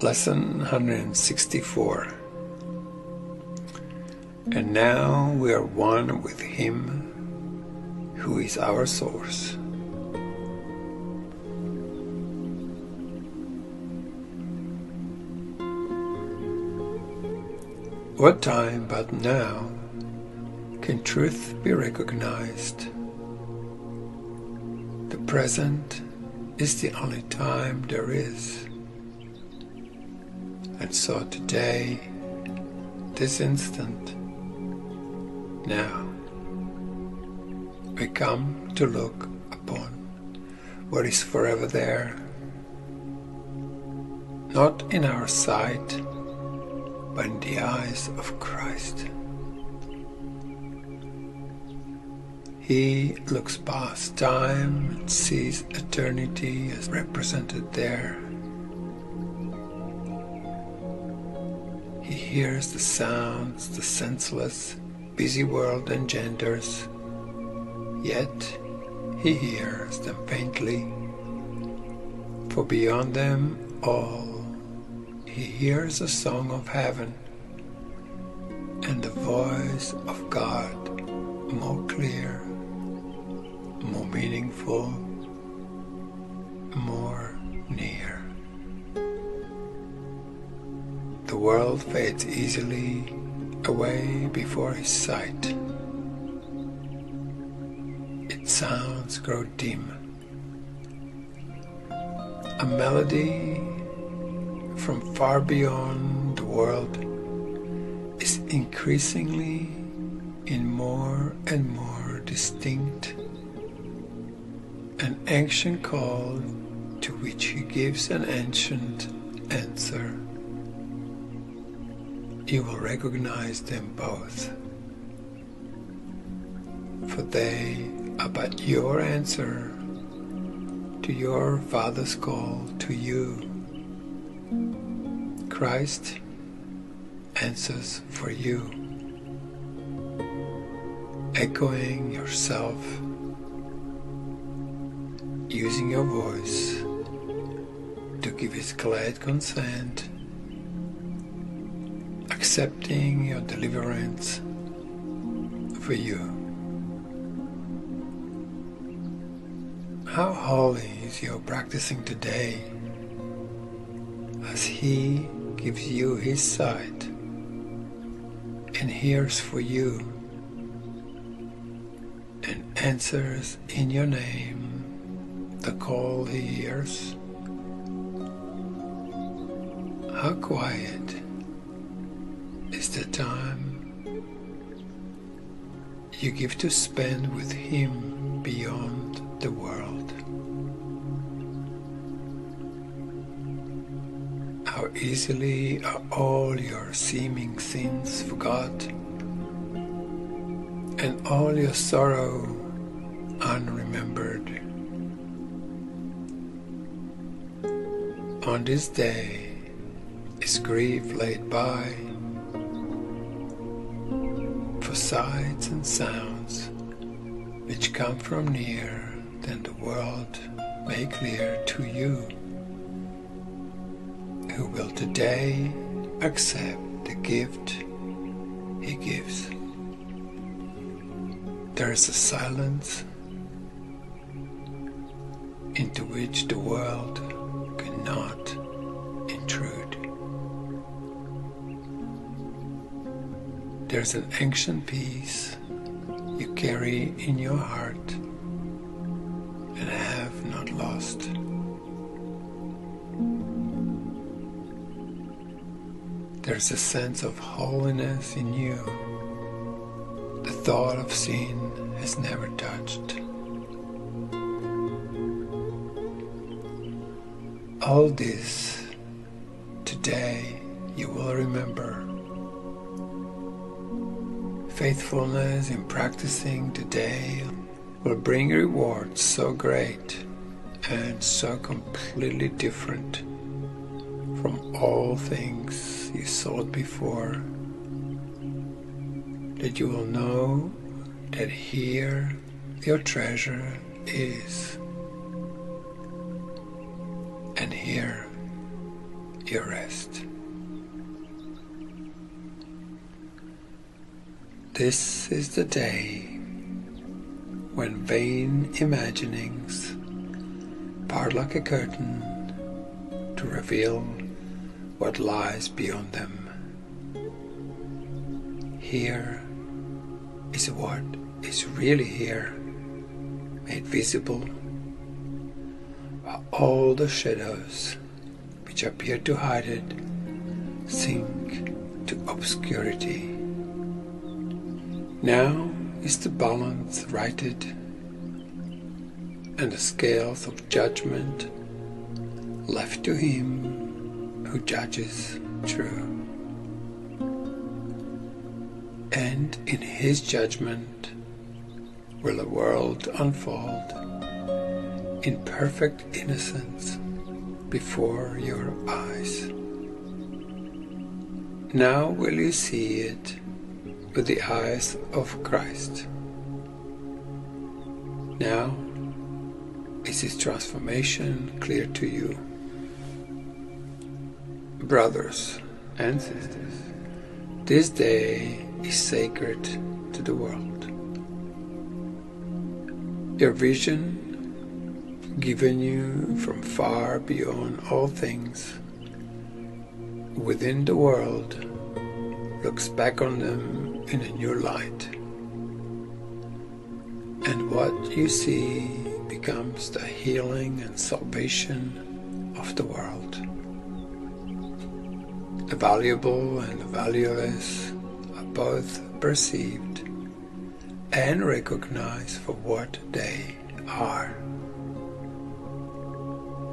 Lesson 164. And now we are one with Him who is our source. What time but now can truth be recognized? The present is the only time there is. And so today, this instant, now, we come to look upon what is forever there, not in our sight, but in the eyes of Christ. He looks past time and sees eternity as represented there. He hears the sounds the senseless, busy world engenders, yet he hears them faintly, for beyond them all he hears a song of heaven and the voice of God, more clear, more meaningful, more near. The world fades easily away before his sight. Its sounds grow dim. A melody from far beyond the world is increasingly in more and more distinct, an ancient call to which he gives an ancient answer. You will recognize them both, for they are but your answer to your Father's call to you. Christ answers for you, echoing yourself, using your voice to give his glad consent, accepting your deliverance for you. How holy is your practicing today, as he gives you his sight and hears for you and answers in your name the call he hears. How quiet is the time you give to spend with him beyond the world. How easily are all your seeming sins forgot, and all your sorrow unremembered. On this day is grief laid by, for sights and sounds which come from near, then the world make clear to you, who will today accept the gift he gives. There is a silence into which the world cannot intrude. There's an ancient peace you carry in your heart and have not lost. There's a sense of holiness in you the thought of sin has never touched. All this today you will remember. Faithfulness in practicing today will bring rewards so great and so completely different from all things you sought before, that you will know that here your treasure is, and here your rest. This is the day when vain imaginings part like a curtain to reveal what lies beyond them. Here is what is really here, made visible, while all the shadows which appear to hide it sink to obscurity. Now is the balance righted, and the scales of judgment left to him who judges true. And in his judgment will the world unfold in perfect innocence before your eyes. Now will you see it with the eyes of Christ. Now is his transformation clear to you. Brothers and sisters, this day is sacred to the world. Your vision, given you from far beyond all things within the world, looks back on them in a new light. And what you see becomes the healing and salvation of the world. The valuable and the valueless are both perceived and recognized for what they are.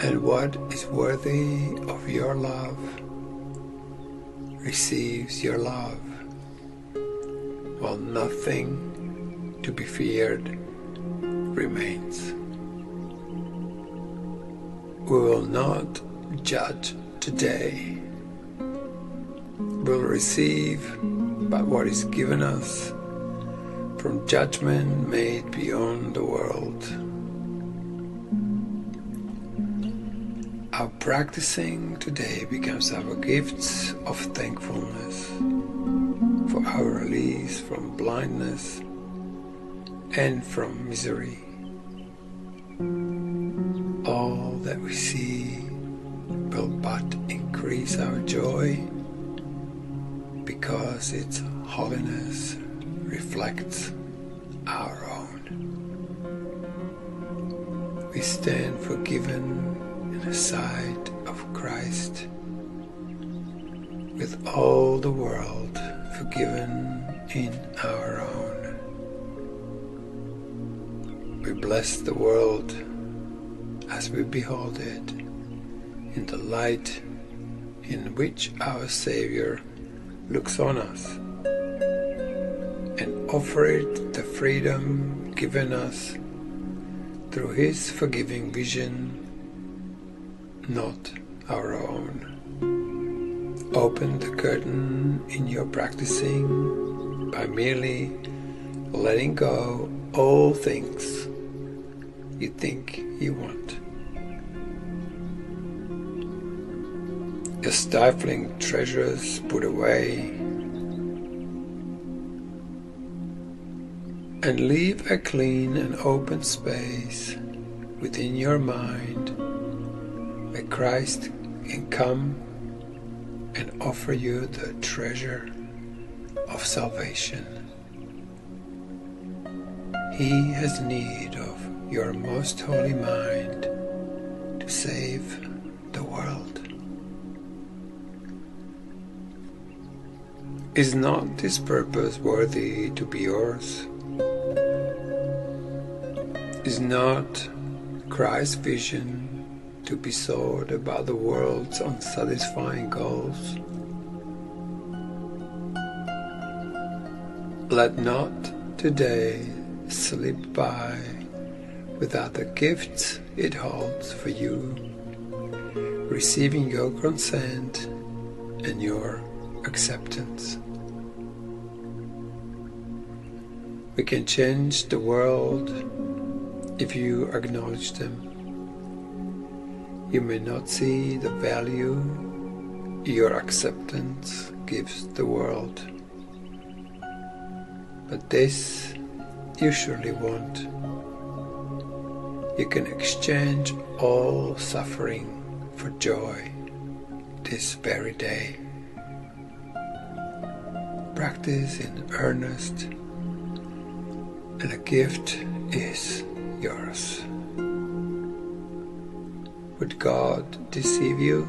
And what is worthy of your love receives your love, while nothing to be feared remains. We will not judge today. We'll receive but what is given us from judgment made beyond the world. Our practicing today becomes our gifts of thankfulness for our release from blindness and from misery. All that we see will but increase our joy, because its holiness reflects our own. We stand forgiven in the sight of Christ, with all the world forgiven in our own. We bless the world as we behold it in the light in which our Savior looks on us, and offer it the freedom given us through his forgiving vision, not our own. Open the curtain in your practicing by merely letting go all things you think you want. Your stifling treasures put away, and leave a clean and open space within your mind where Christ can come and offer you the treasure of salvation. He has need of your most holy mind to save the world. Is not this purpose worthy to be yours? Is not Christ's vision to be sought about the world's unsatisfying goals? Let not today slip by without the gifts it holds for you, receiving your consent and your acceptance. We can change the world if you acknowledge them. You may not see the value your acceptance gives the world. But this you surely want. You can exchange all suffering for joy this very day. Practice in earnest, and a gift is yours. Would God deceive you?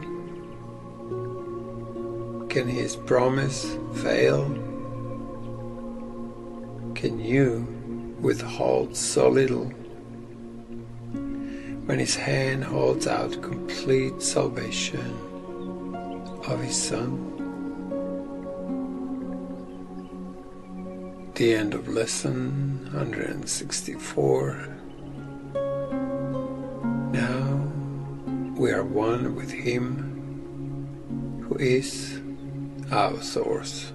Can His promise fail? Can you withhold so little when His hand holds out complete salvation of His Son? The end of lesson 164. Now we are one with Him who is our source.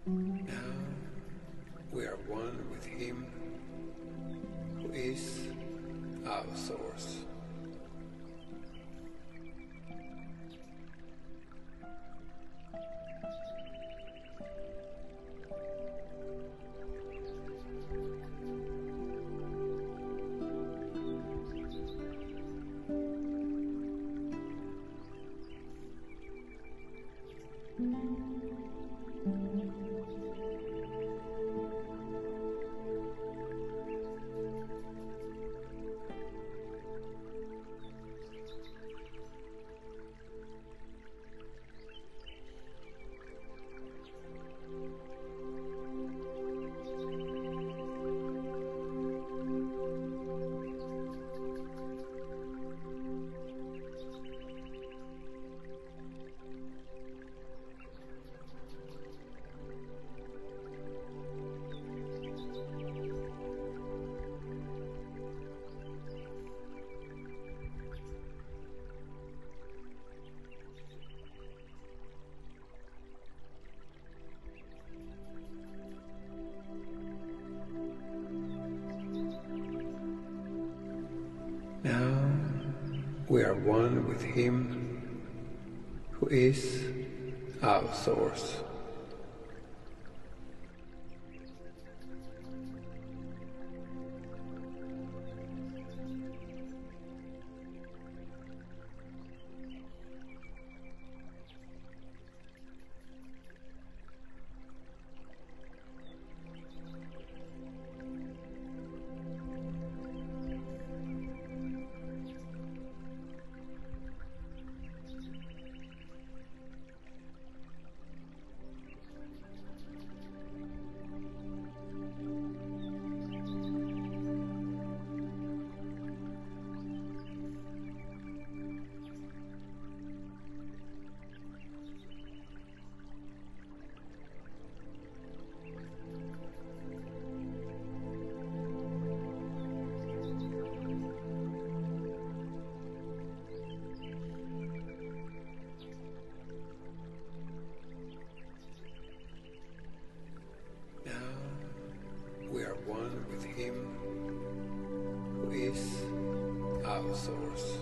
Now we are one with Him who is our source. Now we are one with Him who is our source. We are one with Him who is our source.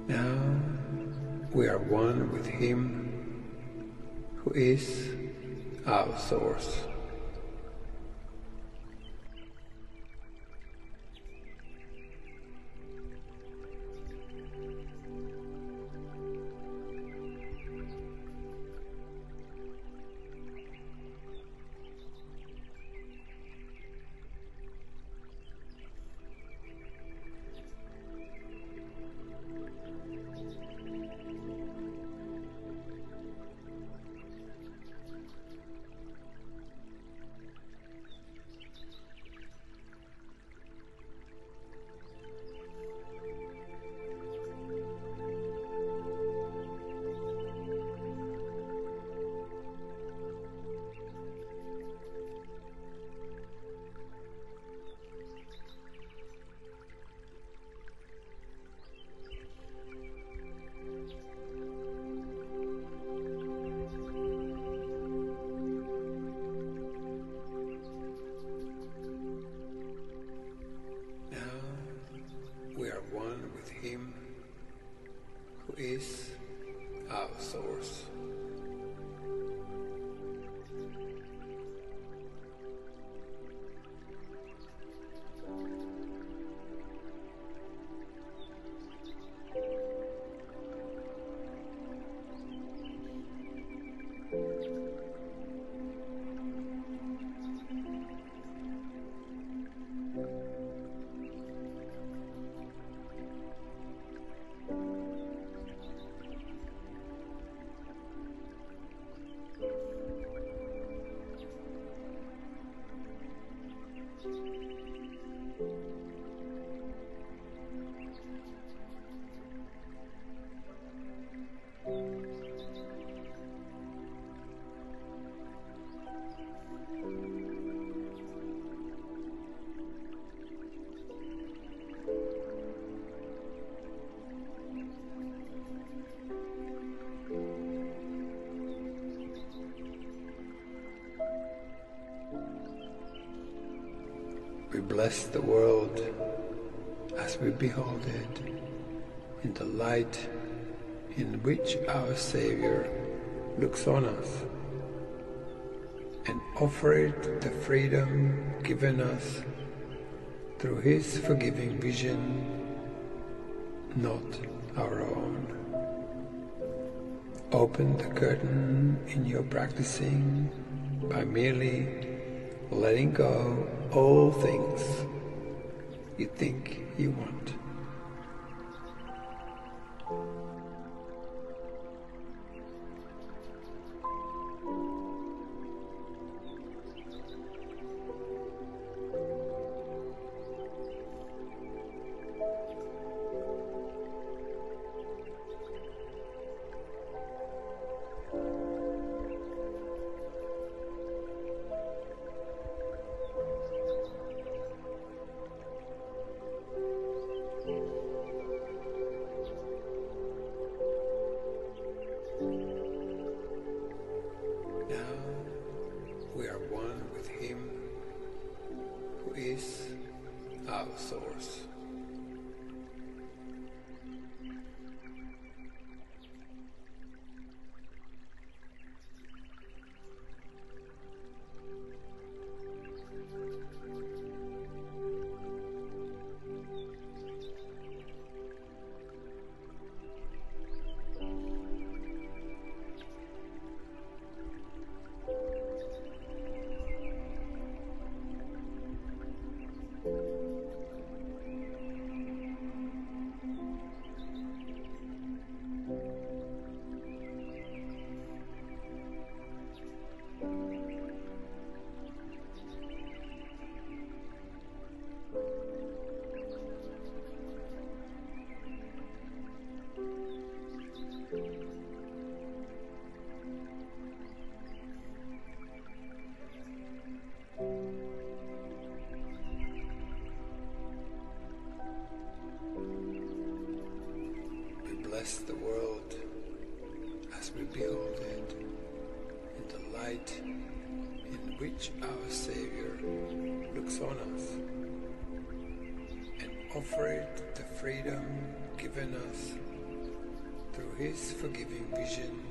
Now we are one with Him who is our source. We are one with Him who is our source. We bless the world as we behold it in the light in which our Savior looks on us, and offer it the freedom given us through His forgiving vision, not our own. Open the curtain in your practicing by merely letting go all things you think you want. We are one with Him who is our source. Bless the world as we behold it in the light in which our Savior looks on us, and offer it the freedom given us through His forgiving vision,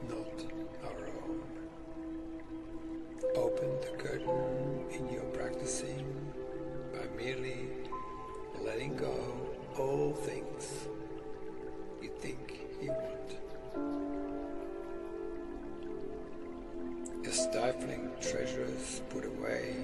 not our own. Open the curtain in your practicing by merely letting go all things you think you want. Your stifling treasures put away.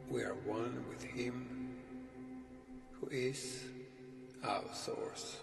We are one with Him who is our source.